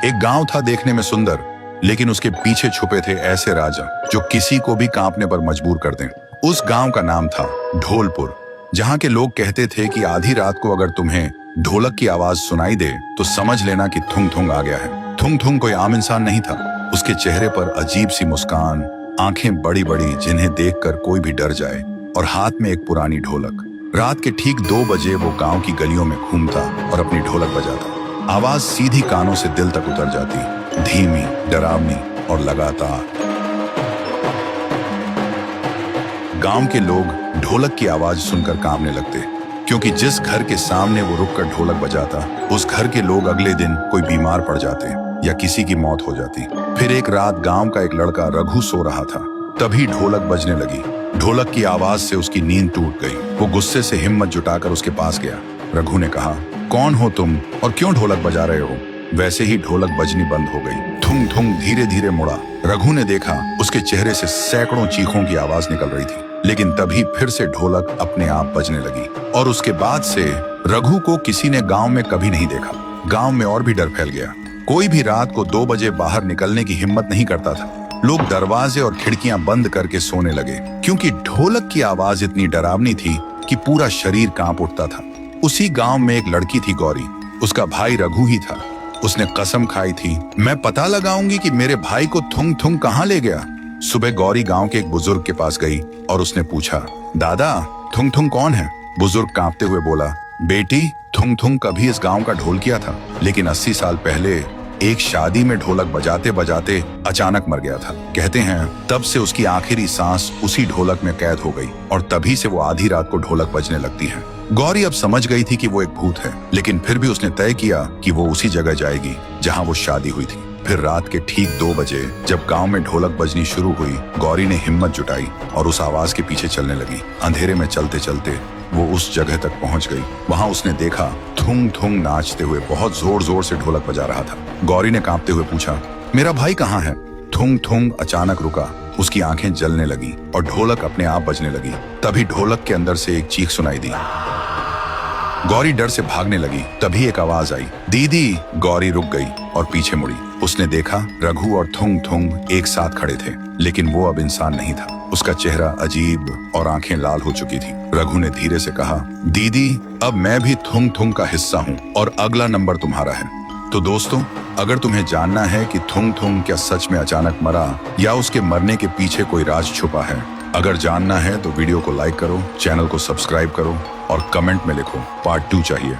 एक गांव था देखने में सुंदर, लेकिन उसके पीछे छुपे थे ऐसे राजा जो किसी को भी कांपने पर मजबूर कर दें। उस गांव का नाम था ढोलपुर, जहां के लोग कहते थे कि आधी रात को अगर तुम्हें ढोलक की आवाज सुनाई दे तो समझ लेना कि थुंग थुंग आ गया है। थुंग थुंग कोई आम इंसान नहीं था। उसके चेहरे पर अजीब सी मुस्कान, आंखें बड़ी बड़ी जिन्हें देखकर कोई भी डर जाए, और हाथ में एक पुरानी ढोलक। रात के ठीक 2 बजे वो गांव की गलियों में घूमता और अपनी ढोलक बजाता। आवाज सीधी कानों से दिल तक उतर जाती, धीमी, डरावनी और लगातार। गांव के लोग ढोलक की आवाज सुनकर कांपने लगते, क्योंकि जिस घर के सामने वो रुककर ढोलक बजाता, उस घर के लोग अगले दिन कोई बीमार पड़ जाते या किसी की मौत हो जाती। फिर एक रात गांव का एक लड़का रघु सो रहा था, तभी ढोलक बजने लगी। ढोलक की आवाज से उसकी नींद टूट गई। वो गुस्से से हिम्मत जुटाकर उसके पास गया। रघु ने कहा, कौन हो तुम और क्यों ढोलक बजा रहे हो? वैसे ही ढोलक बजनी बंद हो गई। थुंग थुंग धीरे धीरे मुड़ा। रघु ने देखा उसके चेहरे से सैकड़ों चीखों की आवाज निकल रही थी, लेकिन तभी फिर से ढोलक अपने आप बजने लगी। और उसके बाद से रघु को किसी ने गांव में कभी नहीं देखा। गांव में और भी डर फैल गया। कोई भी रात को 2 बजे बाहर निकलने की हिम्मत नहीं करता था। लोग दरवाजे और खिड़कियां बंद करके सोने लगे, क्योंकि ढोलक की आवाज इतनी डरावनी थी कि पूरा शरीर कांप उठता था। उसी गांव में एक लड़की थी, गौरी। उसका भाई रघु ही था। उसने कसम खाई थी, मैं पता लगाऊंगी कि मेरे भाई को थुंग थुंग कहाँ ले गया। सुबह गौरी गांव के एक बुजुर्ग के पास गई और उसने पूछा, दादा, थुंग थुंग कौन है? बुजुर्ग कांपते हुए बोला, बेटी, थुंग थुंग कभी इस गांव का ढोलकिया था, लेकिन 80 साल पहले एक शादी में ढोलक बजाते बजाते अचानक मर गया था। कहते हैं तब से उसकी आखिरी सांस उसी ढोलक में कैद हो गई, और तभी से वो आधी रात को ढोलक बजने लगती है। गौरी अब समझ गई थी कि वो एक भूत है, लेकिन फिर भी उसने तय किया कि वो उसी जगह जाएगी जहां वो शादी हुई थी। फिर रात के ठीक 2 बजे जब गांव में ढोलक बजनी शुरू हुई, गौरी ने हिम्मत जुटाई और उस आवाज के पीछे चलने लगी। अंधेरे में चलते चलते वो उस जगह तक पहुंच गई। वहां उसने देखा थुंग थुंग नाचते हुए बहुत जोर जोर से ढोलक बजा रहा था। गौरी ने कांपते हुए पूछा, मेरा भाई कहाँ है? थुंग थुंग अचानक रुका। उसकी आंखें जलने लगी और ढोलक अपने आप बजने लगी। तभी ढोलक के अंदर से एक चीख सुनाई दी। गौरी डर से भागने लगी। तभी एक आवाज आई, दीदी। गौरी रुक गई और पीछे मुड़ी। उसने देखा रघु और थुंग थुंग एक साथ खड़े थे, लेकिन वो अब इंसान नहीं था। उसका चेहरा अजीब और आंखें लाल हो चुकी थी। रघु ने धीरे से कहा, दीदी, अब मैं भी थुंग थुंग का हिस्सा हूँ और अगला नंबर तुम्हारा है। तो दोस्तों, अगर तुम्हें जानना है कि थुंग थुंग क्या सच में अचानक मरा या उसके मरने के पीछे कोई राज छुपा है, अगर जानना है तो वीडियो को लाइक करो, चैनल को सब्सक्राइब करो और कमेंट में लिखो पार्ट 2 चाहिए।